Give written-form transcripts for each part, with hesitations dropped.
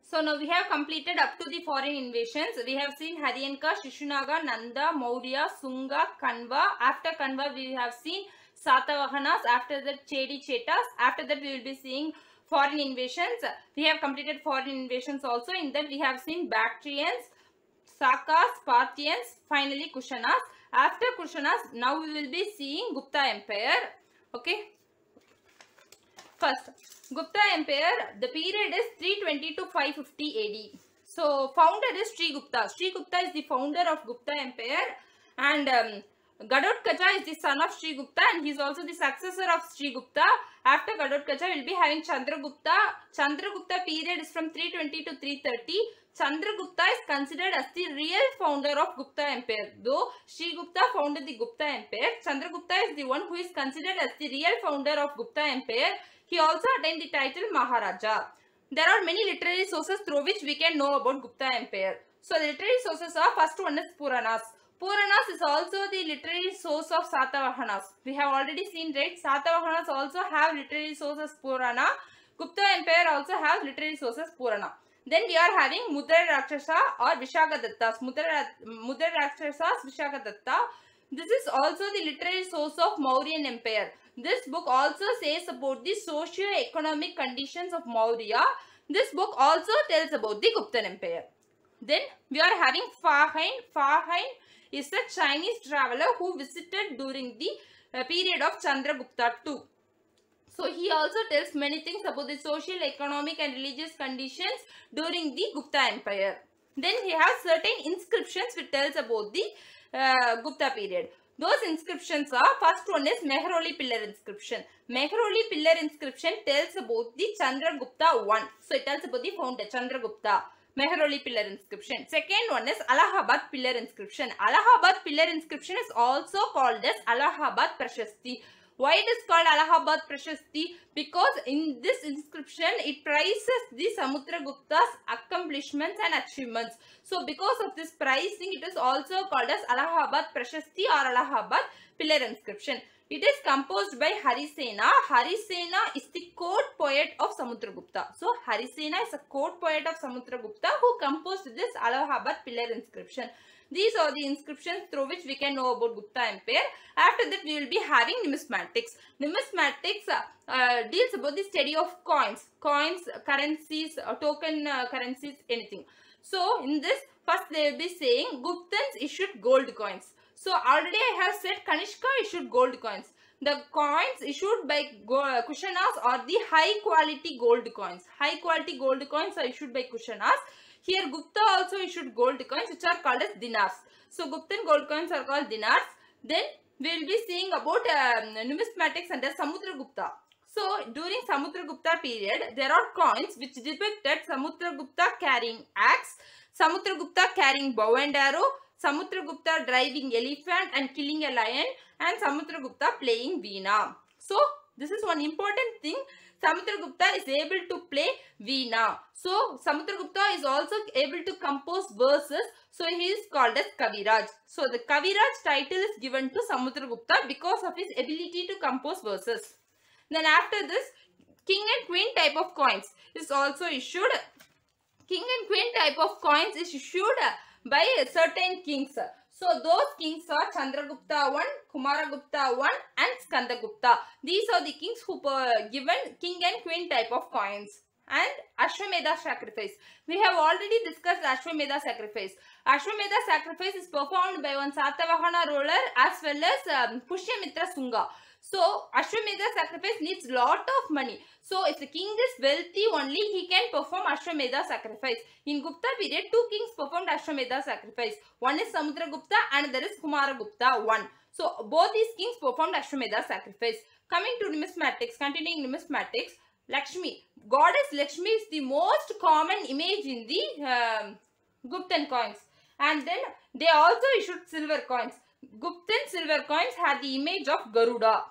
So now we have completed up to the foreign invasions. We have seen Haryanka, Shishunaga, Nanda, Maurya, Sunga, Kanva. After Kanva we have seen Satavahanas. After that Chedi Chetas. After that we will be seeing foreign invasions. We have completed foreign invasions also. In that we have seen Bactrians, Sakas, Parthians, finally Kushanas. After Kushanas, now we will be seeing Gupta Empire. Okay. First, Gupta Empire, the period is 320 to 550 AD. So, founder is Sri Gupta. Sri Gupta is the founder of Gupta Empire, and Gadotkacha is the son of Sri Gupta, and he is also the successor of Sri Gupta. After Gadotkacha, we will be having Chandragupta. Chandragupta period is from 320 to 330. Chandragupta is considered as the real founder of Gupta Empire. Though Sri Gupta founded the Gupta Empire, Chandragupta is the one who is considered as the real founder of Gupta Empire. He also attained the title Maharaja. There are many literary sources through which we can know about Gupta Empire. So the literary sources are, first one is Puranas. Puranas is also the literary source of Satavahanas. We have already seen, right? Satavahanas also have literary sources Purana. Gupta Empire also has literary sources Purana. Then we are having Mudra Rakshasa or Vishakadattas. Mudra Rakshasas, Vishakadatta. This is also the literary source of Mauryan Empire. This book also says about the socio-economic conditions of Maurya. This book also tells about the Guptan Empire. Then we are having Fahain. Fahain is a Chinese traveler who visited during the period of Chandragupta II. So he also tells many things about the social, economic and religious conditions during the Gupta Empire. Then he has certain inscriptions which tells about the Gupta period. Those inscriptions are, first one is Mehrauli pillar inscription. Mehrauli pillar inscription tells about the Chandragupta I. So it tells about the founder Chandragupta. Mehrauli pillar inscription. Second one is Allahabad pillar inscription. Allahabad pillar inscription is also called as Allahabad Prashasti. Why it is called Allahabad Prashasti? Because in this inscription, it praises the Samudragupta's accomplishments and achievements. So, because of this pricing, it is also called as Allahabad Prashasti or Allahabad pillar inscription. It is composed by Harisena. Harisena is the court poet of Samudragupta. So, Harisena is a court poet of Samudragupta who composed this Allahabad pillar inscription. These are the inscriptions through which we can know about Gupta Empire. After that, we will be having numismatics. Numismatics deals about the study of coins, currencies, token currencies, anything. So, in this, first they will be saying Guptans issued gold coins. So, already I have said Kanishka issued gold coins. The coins issued by Kushanas are the high quality gold coins. High quality gold coins are issued by Kushanas. Here Gupta also issued gold coins which are called as dinars. So Guptan gold coins are called dinars. Then we will be seeing about numismatics under Samudragupta. So during Samudragupta period, there are coins which depicted Samudragupta carrying axe, Samudragupta carrying bow and arrow, Samudragupta driving elephant and killing a lion, and Samudragupta playing veena. So this is one important thing. Samudragupta is able to play veena. So Samudragupta is also able to compose verses. So he is called as Kaviraj. So the Kaviraj title is given to Samudragupta because of his ability to compose verses. Then after this, king and queen type of coins is also issued. King and queen type of coins is issued by certain kings. So those kings are Chandragupta I, Kumaragupta I and Skandagupta. These are the kings who given king and queen type of coins. And Ashwamedha sacrifice. We have already discussed Ashwamedha sacrifice. Ashwamedha sacrifice is performed by one Satavahana ruler as well as Pushyamitra Sunga. So Ashwamedha sacrifice needs lot of money. So if the king is wealthy only, he can perform Ashwamedha sacrifice. In Gupta period, two kings performed Ashwamedha sacrifice. One is Samudragupta and another is Kumaragupta I. So both these kings performed Ashwamedha sacrifice. Coming to numismatics, continuing numismatics, Lakshmi. Goddess Lakshmi is the most common image in the Guptan coins. And then they also issued silver coins. Guptan silver coins had the image of Garuda.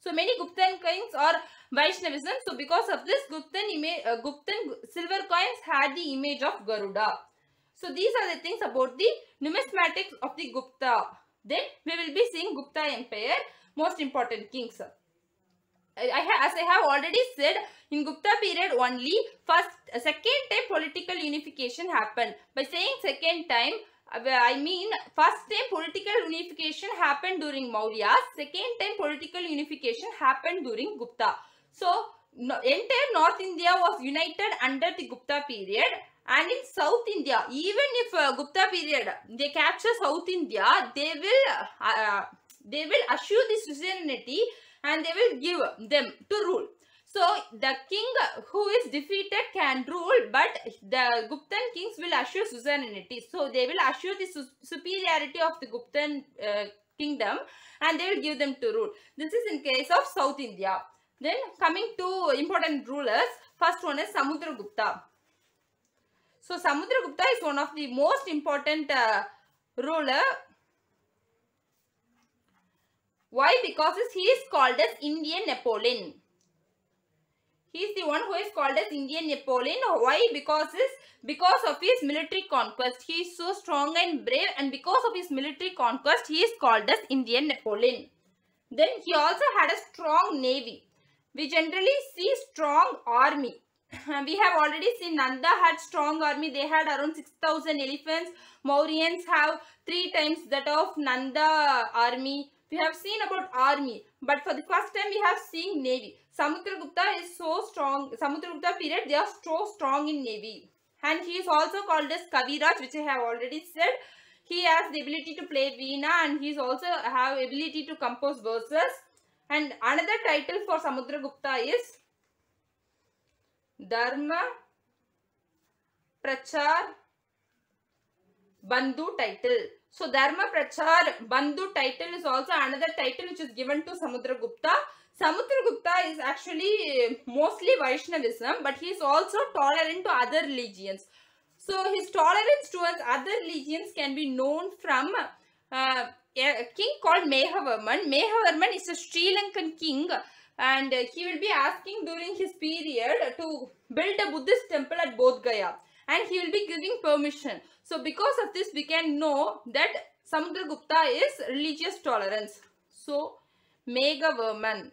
So many Guptan coins are Vaishnavism. So because of this, Guptan silver coins had the image of Garuda. So these are the things about the numismatics of the Gupta. Then we will be seeing Gupta Empire, most important kings. as I have already said, in Gupta period only second time political unification happened. By saying second time, I mean first time political unification happened during Maurya, second time political unification happened during Gupta. So entire North India was united under the Gupta period, and in South India, even if Gupta period they capture South India, they will assure the suzerainty and they will give them to rule. So the king who is defeated can rule, but the Guptan kings will assure suzerainty. So they will assure the superiority of the Guptan kingdom, and they will give them to rule. This is in case of South India. Then coming to important rulers, first one is Samudragupta. So Samudragupta is one of the most important ruler. Why? Because he is called as Indian Napoleon. He is the one who is called as Indian Napoleon. Why? Because of his military conquest. He is so strong and brave, and because of his military conquest, he is called as Indian Napoleon. Then he also had a strong navy. We generally see strong army. We have already seen Nanda had strong army. They had around 6,000 elephants. Mauryans have 3 times that of Nanda army. We have seen about army, but for the first time we have seen navy. Samudragupta is so strong. Samudragupta period, they are so strong in navy. And he is also called as Kaviraj, which I have already said. He has the ability to play veena, and he is also have ability to compose verses. And another title for Samudragupta is Dharma Prachar Bandhu title. So Dharma Prachar Bandhu title is also another title which is given to Samudragupta. Samudragupta is actually mostly Vaishnavism, but he is also tolerant to other religions. So his tolerance towards other religions can be known from a king called Mehavarman. Mehavarman is a Sri Lankan king, and he will be asking during his period to build a Buddhist temple at Bodh Gaya, and he will be giving permission. So because of this, we can know that Samudragupta is religious tolerance. So Mehavarman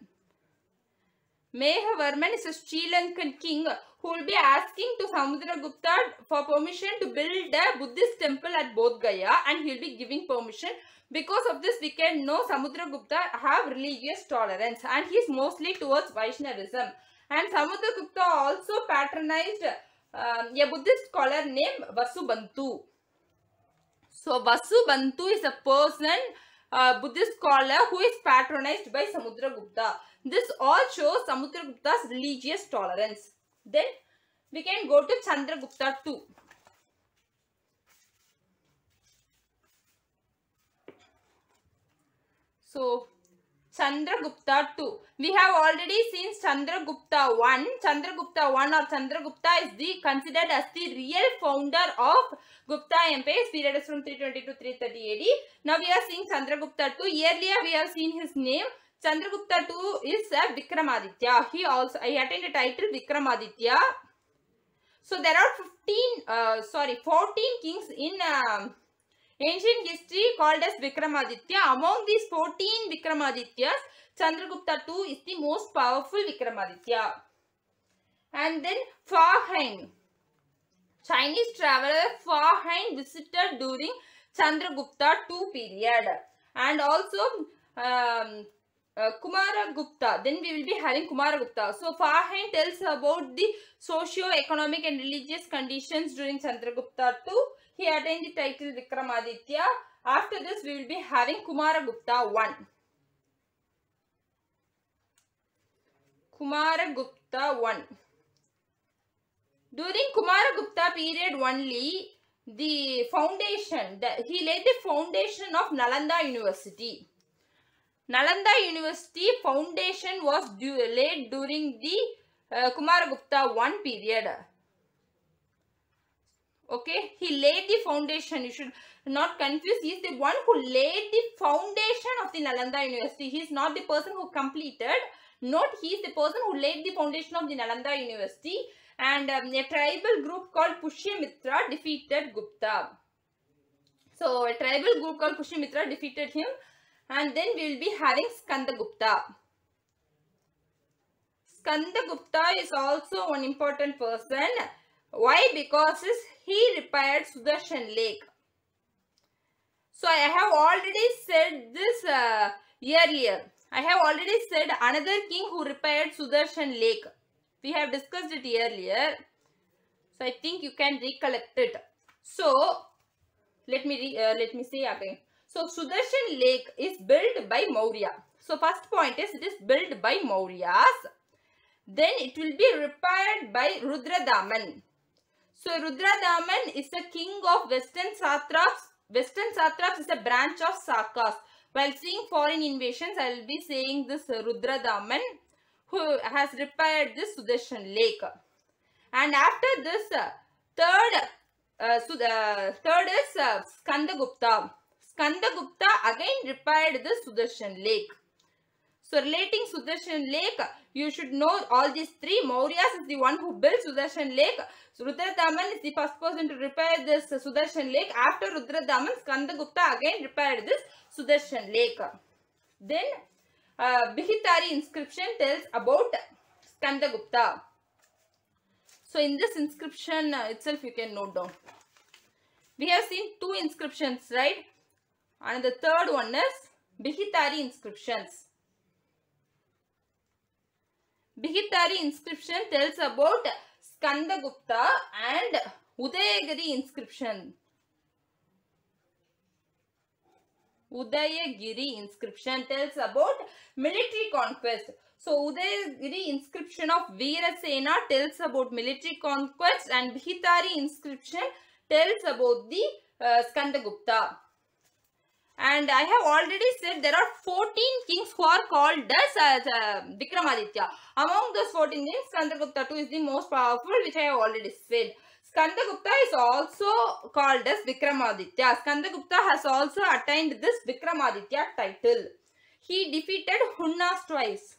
is a Sri Lankan king who will be asking to Samudragupta for permission to build a Buddhist temple at Bodh Gaya, and he will be giving permission. Because of this, we can know Samudragupta have religious tolerance, and he is mostly towards Vaishnavism. And Samudragupta also patronized a Buddhist scholar named Vasubandhu. So Vasubandhu is a person, Buddhist scholar who is patronized by Samudragupta. This all shows Samudragupta's religious tolerance. Then we can go to Chandragupta too. So Chandragupta 2. We have already seen Chandragupta 1. Chandragupta 1 or Chandragupta is considered as the real founder of Gupta Empire. His period is from 320 to 330 AD. Now we are seeing Chandragupta 2. Earlier we have seen his name. Chandragupta 2 is Vikramaditya. He attained the title Vikramaditya. So there are 14 kings in ancient history called as Vikramaditya. Among these 14 Vikramadityas, Chandragupta 2 is the most powerful Vikramaditya. And then Fa Hien. Chinese traveler Fa Hien visited during Chandragupta 2 period. And also Kumaragupta. Then we will be having Kumaragupta. So Fa Hien tells about the socio-economic and religious conditions during Chandragupta 2. He attained the title Vikramaditya. After this, we will be having Kumaragupta 1. Kumaragupta 1. During Kumaragupta period only, the foundation, he laid the foundation of Nalanda University. Nalanda University foundation was laid during the Kumaragupta 1 period. Okay, he laid the foundation. You should not confuse. He is the one who laid the foundation of the Nalanda University. He is not the person who completed. Note, he is the person who laid the foundation of the Nalanda University. And a tribal group called Pushyamitra defeated Gupta. So a tribal group called Pushyamitra defeated him. And then we will be having Skandagupta. Skandagupta is also one important person. Why? Because he repaired Sudarshan Lake. So I have already said this earlier. I have already said another king who repaired Sudarshan Lake. We have discussed it earlier. So I think you can recollect it. So let me say again. So Sudarshan Lake is built by Maurya. So first point is it is built by Mauryas. Then it will be repaired by Rudradaman. So Rudradaman is the king of Western Satraps. Western Satraps is a branch of Sakas. While seeing foreign invasions, I will be saying this Rudradaman who has repaired this Sudarshan Lake. And after this, third is Skandagupta. Skandagupta again repaired the Sudarshan Lake. So relating Sudarshan Lake, you should know all these three. Mauryas is the one who built Sudarshan Lake. So Rudradaman is the first person to repair this Sudarshan Lake. After Rudradaman, Skandagupta again repaired this Sudarshan Lake. Then Bihitari inscription tells about Skandagupta. So in this inscription itself you can note down. We have seen two inscriptions, right? And the third one is Bihitari inscriptions. Bihitari inscription tells about Skandagupta and Udayagiri inscription. Udayagiri inscription tells about military conquest. So Udayagiri inscription of Veerasena tells about military conquest and Bihitari inscription tells about the Skandagupta. And I have already said there are 14 kings who are called as Vikramaditya. Among those 14 kings, Skandagupta II is the most powerful, which I have already said. Skandagupta is also called as Vikramaditya. Skandagupta has also attained this Vikramaditya title. He defeated Hunnas twice.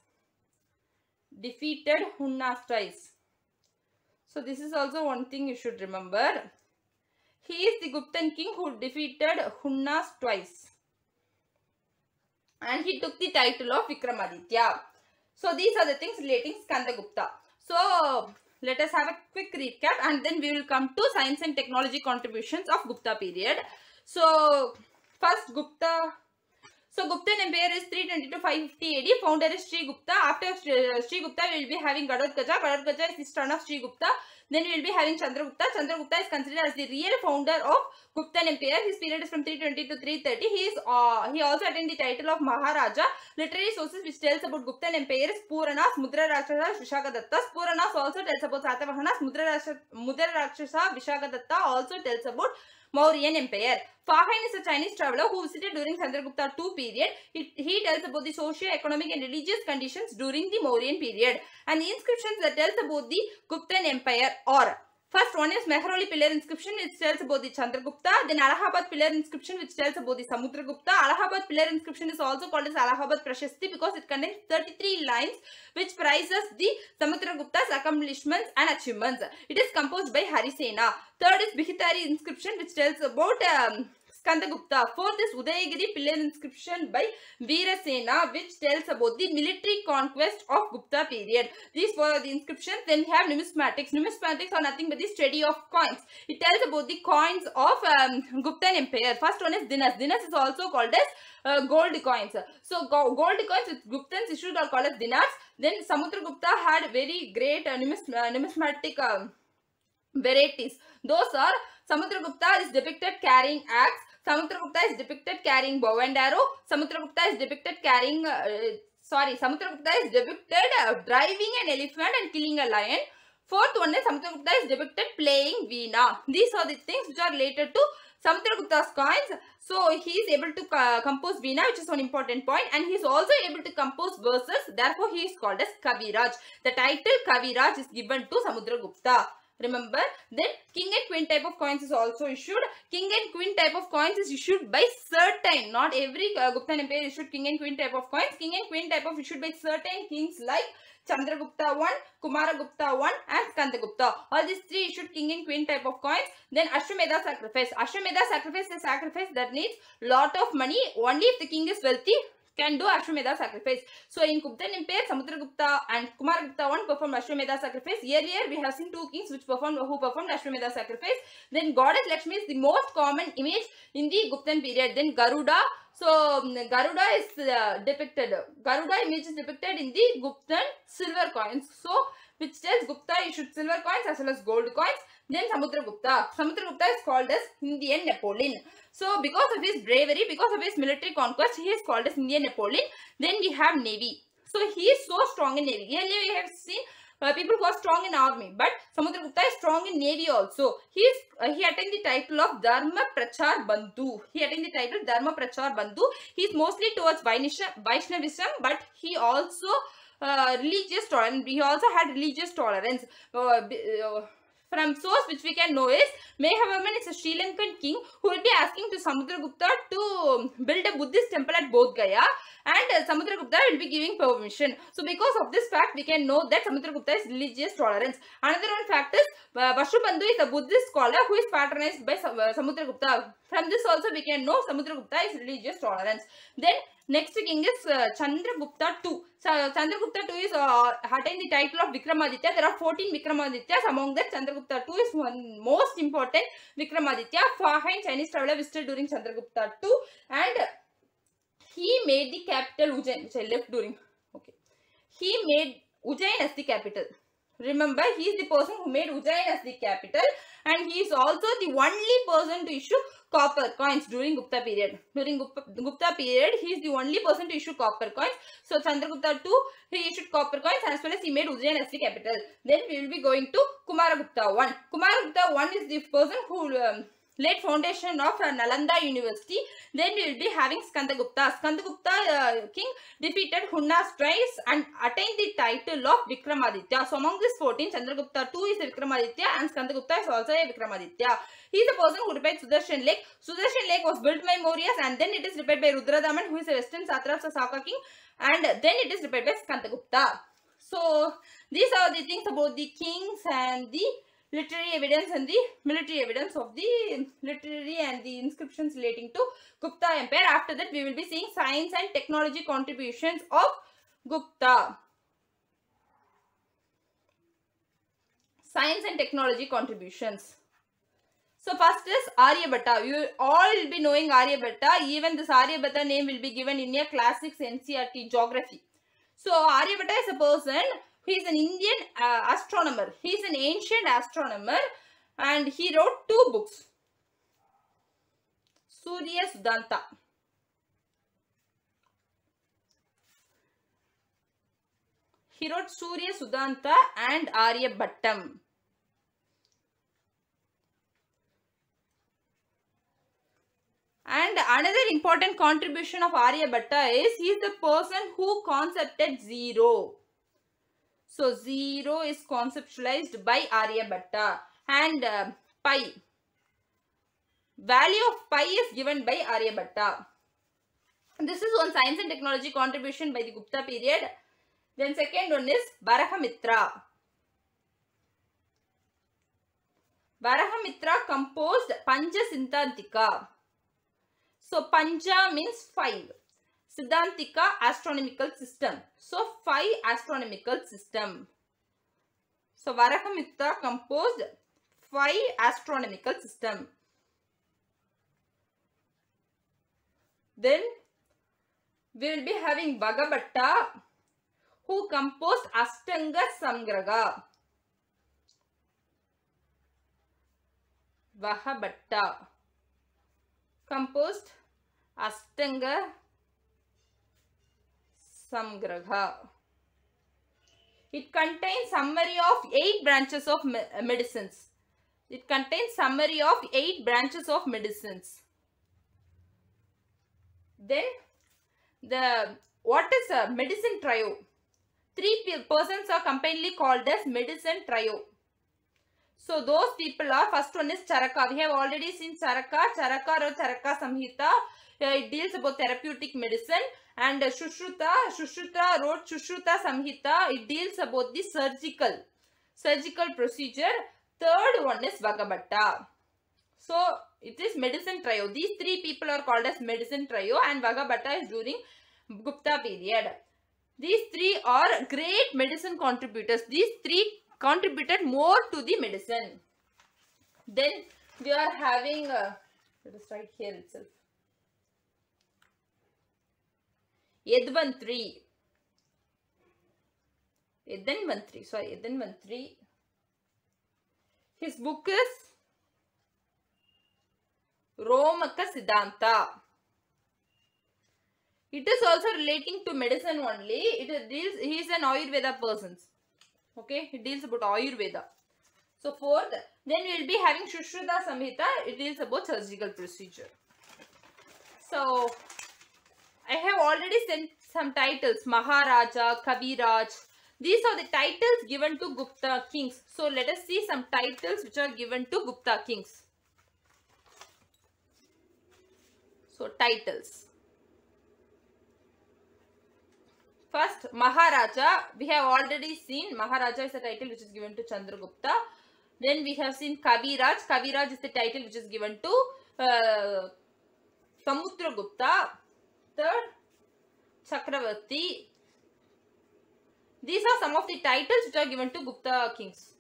So this is also one thing you should remember. He is the Guptan king who defeated Hunnas twice. And he took the title of Vikramaditya. So these are the things relating Skandagupta. So let us have a quick recap and then we will come to science and technology contributions of Gupta period. So first Gupta. So Guptan Empire is 320 to 550 AD. Founder is Sri Gupta. After Sri Gupta, we will be having Gadotkacha. Gadotkacha is the son of Sri Gupta. Then we will be having Chandragupta. Chandragupta is considered as the real founder of Guptan Empire. His period is from 320 to 330. He also attained the title of Maharaja. Literary sources which tells about Guptan Empire is Puranas, Mudra Rakshasa, Vishakadatta. Puranas also tells about Satavahanas. Mudra Rakshasa, Vishakadatta also tells about Mauryan Empire. Fahain is a Chinese traveler who visited during Chandragupta II period. He tells about the socio-economic and religious conditions during the Mauryan period. And the inscriptions that tells about the Guptan Empire are: first one is Mehrauli pillar inscription which tells about the Chandragupta. Then Allahabad pillar inscription which tells about the Samudragupta. Allahabad pillar inscription is also called as Allahabad Prashasti because it contains 33 lines which prizes the Samudragupta's accomplishments and achievements. It is composed by Harisena. Third is Bihitari inscription which tells about Skandagupta. Fourth is Udayagiri pillar inscription by Veerasena which tells about the military conquest of Gupta period. These were the inscriptions. Then we have numismatics. Numismatics are nothing but the study of coins. It tells about the coins of Guptan Empire. First one is Dinas. Dinas is also called as gold coins. So gold coins with Guptans issued are called as dinars. Then Samudragupta had very great numismatic varieties. Those are Samudragupta is depicted carrying axe. Samudragupta is depicted carrying bow and arrow. Samudragupta is depicted carrying Samudragupta is depicted driving an elephant and killing a lion. Fourth one is Samudragupta is depicted playing veena. These are the things which are related to Samudragupta's coins. So he is able to compose veena, which is one important point, and he is also able to compose verses. Therefore, he is called as Kaviraj. The title Kaviraj is given to Samudragupta. Remember, then king and queen type of coins is also issued. King and queen type of coins is issued by certain, not every Guptan Empire issued king and queen type of coins. King and queen type of issued by certain kings like Chandragupta I, Kumaragupta I and Skandagupta. All these three issued king and queen type of coins. Then Ashwamedha sacrifice. Ashwamedha sacrifice is a sacrifice that needs lot of money. Only if the king is wealthy can do Ashwamedha sacrifice. So in Gupta Empire, Samudragupta and Kumaragupta one performed Ashwamedha sacrifice. Earlier we have seen two kings who performed Ashwamedha sacrifice. Then goddess Lakshmi is the most common image in the Guptan period. Then Garuda. So Garuda is depicted. Garuda image is depicted in the Guptan silver coins. So which tells Gupta issued silver coins as well as gold coins. Then Samudragupta. Samudragupta is called as Indian Napoleon. So because of his bravery, because of his military conquest, he is called as Indian Napoleon. Then we have Navy. So he is so strong in Navy. Earlier we have seen people who are strong in army, but Samudragupta is strong in Navy also. He attained the title of Dharma Prachar Bandhu. He attained the title Dharma Prachar Bandhu. He is mostly towards Vaishnavism, but he also religious tolerance. He also had religious tolerance. From source which we can know is Mehavarman is a Sri Lankan king who will be asking to Samudragupta to build a Buddhist temple at Bodh Gaya, and Samudragupta will be giving permission. So because of this fact we can know that Samudragupta is religious tolerance. Another one fact is Vashubandhu is a Buddhist scholar who is patronized by Samudragupta. From this also we can know Samudragupta is religious tolerance. Then next king is Chandragupta II. So Chandragupta II is attained the title of Vikramaditya. There are 14 Vikramaदित्याs. Among that, Chandragupta II is one most important Vikramaditya. Fahine Chinese traveler visited during Chandragupta II, and he made the capital Ujjain, which I left during. Okay, he made Ujjain as the capital. Remember, he is the person who made Ujjain as the capital, and he is also the only person to issue copper coins during Gupta period. During Gupta period, he is the only person to issue copper coins. So Chandragupta II, he issued copper coins as well as he made Ujjain as the capital. Then we will be going to Kumaragupta I. Kumaragupta I is the person who laid foundation of Nalanda University. Then we will be having Skandagupta. Skandagupta king defeated Hunna's tribes and attained the title of Vikramaditya. So among these 14, Chandragupta II is a Vikramaditya and Skandagupta is also a Vikramaditya. He is the person who repaired Sudarshan Lake. Sudarshan Lake was built by Mauryas and then it is repaired by Rudradaman, who is a western satrap of Saka king, and then it is repaired by Skandagupta. So these are the things about the kings and the literary evidence and the military evidence of the literary and the inscriptions relating to Gupta Empire. After that, we will be seeing science and technology contributions of Gupta. Science and technology contributions. So first is Aryabhatta. You all will be knowing Aryabhatta. Even this Aryabhatta name will be given in your classics NCERT geography. So Aryabhatta is a person. He is an Indian astronomer. He is an ancient astronomer and he wrote two books. Surya Siddhanta. He wrote Surya Siddhanta and Aryabhattam. And another important contribution of Aryabhatta is he is the person who concepted zero. So zero is conceptualized by Aryabhatta, and pi. Value of pi is given by Aryabhatta. This is one science and technology contribution by the Gupta period. Then second one is Varahamitra. Varahamitra composed Pancha Siddhantika. So Pancha means 5. Siddhantika, astronomical system. So 5 astronomical system. So Varahamitra composed 5 astronomical system. Then we will be having Bhagabhatta, who composed Ashtanga Samgraha. Bhagabhatta composed Ashtanga Samgraha. It contains summary of 8 branches of medicines. It contains summary of 8 branches of medicines. Then what is a medicine trio? 3 persons are combinedly called as medicine trio. So those people are, first one is Charaka. We have already seen Charaka. Charaka wrote Charaka Samhita. It deals about therapeutic medicine. And Shushruta wrote Shushruta Samhita. It deals about the surgical procedure. Third one is Bhagabhatta. So it is medicine trio. These 3 people are called as medicine trio, and Bhagabhatta is during Gupta period. These three are great medicine contributors. These three contributed more to the medicine. Then we are having, let us write here itself, Yadvantri. Yadvantri. His book is Romaka Siddhanta. It is also relating to medicine only. He is an Ayurveda person. Okay, it deals about Ayurveda. So fourth, then we will be having Sushruta Samhita. It deals about surgical procedure. So I have already sent some titles: Maharaja, Kaviraj. These are the titles given to Gupta kings. So let us see some titles which are given to Gupta kings. So titles. First, Maharaja. We have already seen Maharaja is a title which is given to Chandragupta. Then we have seen Kaviraj. Kaviraj is the title which is given to Samudragupta. Third, Chakravarti. These are some of the titles which are given to Gupta kings.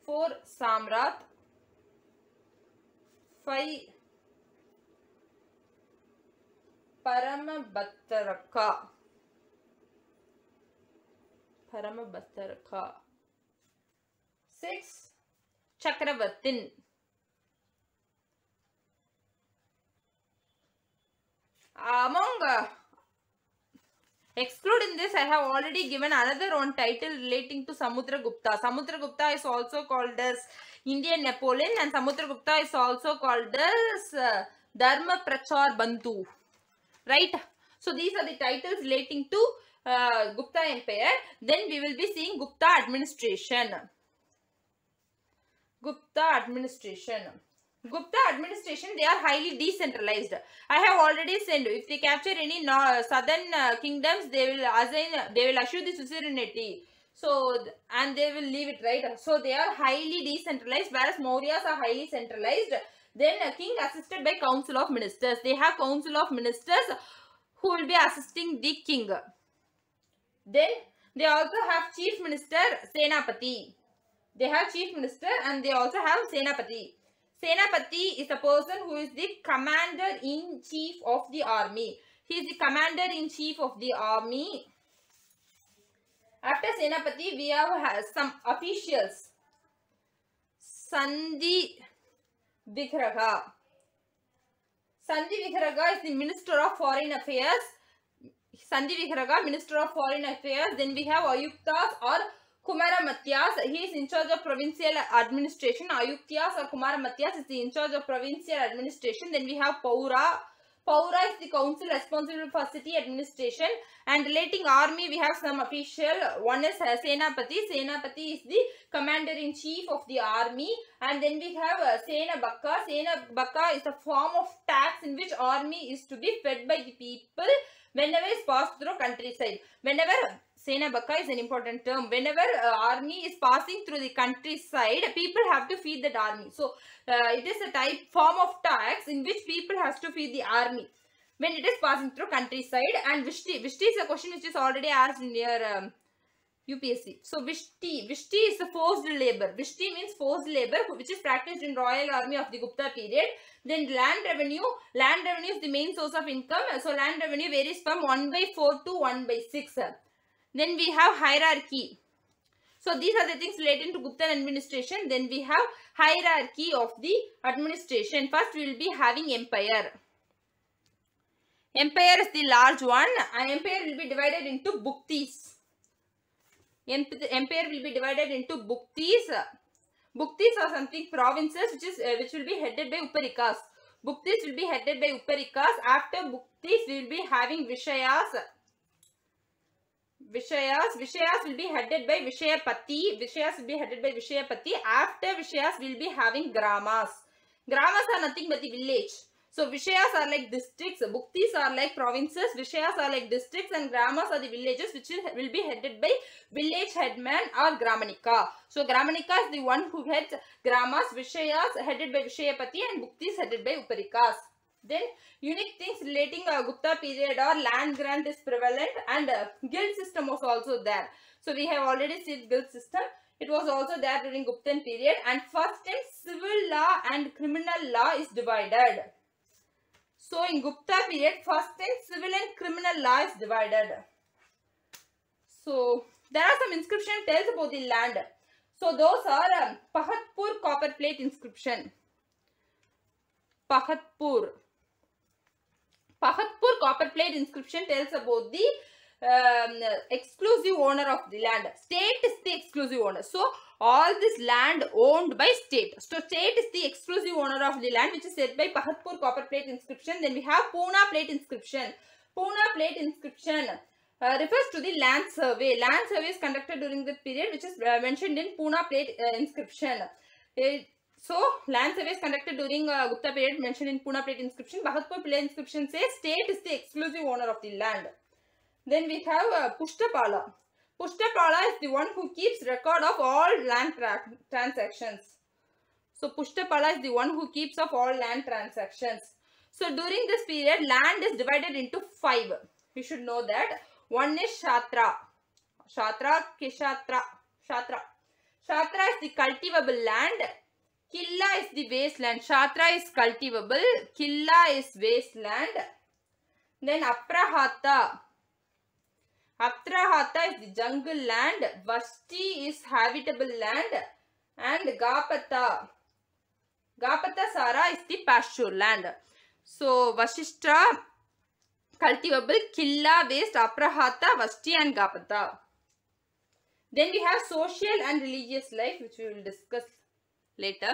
4, Samrat. 5, Paramabhattaraka. 6, Chakravartin. Among excluding this, I have already given another one title relating to Samudragupta. Samudragupta is also called as Indian Napoleon, and Samudragupta is also called as Dharma Prachar Bandhu. Right? So these are the titles relating to Gupta Empire. Then we will be seeing Gupta administration. Gupta administration, they are highly decentralized. I have already said, if they capture any southern kingdoms, they will assure the suzerainty. So, and they will leave it, right? So they are highly decentralized, whereas Mauryas are highly centralized. Then a king assisted by council of ministers. They have council of ministers who will be assisting the king. Then they also have chief minister, Senapati. They have chief minister and they also have Senapati. Senapati is a person who is the commander-in-chief of the army. He is the commander-in-chief of the army. After Senapati, we have some officials. Sandhi Vigraha. Sandhi Vigraha is the Minister of Foreign Affairs. Sandhi Vigraha, Minister of Foreign Affairs. Then we have Ayuktas or Kumaramatyas. He is in charge of provincial administration. Ayuktyas or Kumaramatyas is in charge of provincial administration. Then we have Paura. Paura is the council responsible for city administration. And relating army, we have some official. One is Senapati. Senapati is the commander-in-chief of the army. And then we have Senabaka. Senabaka is a form of tax in which army is to be fed by the people whenever it's passed through countryside. Whenever Senabaka is an important term. Whenever army is passing through the countryside, people have to feed that army. So, it is a form of tax in which people has to feed the army when it is passing through countryside. And Vishti is a question which is already asked in your UPSC. So, Vishti is a forced labor. Vishti means forced labor which is practiced in Royal Army of the Gupta period. Then land revenue is the main source of income. So, land revenue varies from 1/4 to 1/6. Then we have hierarchy. So these are the things related to Gupta administration. Then we have hierarchy of the administration. First we will be having empire. Empire is the large one. An empire will be divided into bhuktis. Empire will be divided into bhuktis. Bhuktis are something provinces which will be headed by uparikas. Bhuktis will be headed by uparikas. After bhuktis we will be having vishayas. Vishayas will be headed by Vishayapati. After Vishayas, we will be having Gramas. Gramas are nothing but the village. So, Vishayas are like districts. Bhuktis are like provinces. Vishayas are like districts. And Gramas are the villages which will be headed by village headman or Gramanika. So, Gramanika is the one who heads Gramas. Vishayas headed by Vishayapati and Bhuktis headed by Uparikas. Then unique things relating Gupta period or land grant is prevalent, and guild system was also there. So we have already seen guild system. It was also there during Guptan period, and first time civil law and criminal law is divided. So in Gupta period, first time civil and criminal law is divided. So there are some inscription tells about the land. So those are Pahatpur copper plate inscription. Pahatpur copper plate inscription tells about the exclusive owner of the land. State is the exclusive owner. So all this land owned by state. So state is the exclusive owner of the land, which is said by Pahatpur copper plate inscription. Then we have Pune plate inscription. Pune plate inscription refers to the land survey. Land survey is conducted during the period which is mentioned in Pune plate inscription. So land survey is conducted during Gupta period mentioned in Pune plate inscription. Pahatpur plate inscription says state is the exclusive owner of the land. Then we have Pushtapala. Pushtapala is the one who keeps record of all land transactions. So Pushtapala is the one who keeps of all land transactions. So during this period, land is divided into 5. You should know that. One is Shatra. Shatra is the cultivable land. Killa is the wasteland. Shatra is cultivable. Killa is wasteland. Then Aprahata. Aprahata is the jungle land. Vasti is habitable land. And Gapata Sara is the pasture land. So Vashishta, cultivable, Killa, waste, Aprahata, Vasti and Gapata. Then we have social and religious life, which we will discuss later.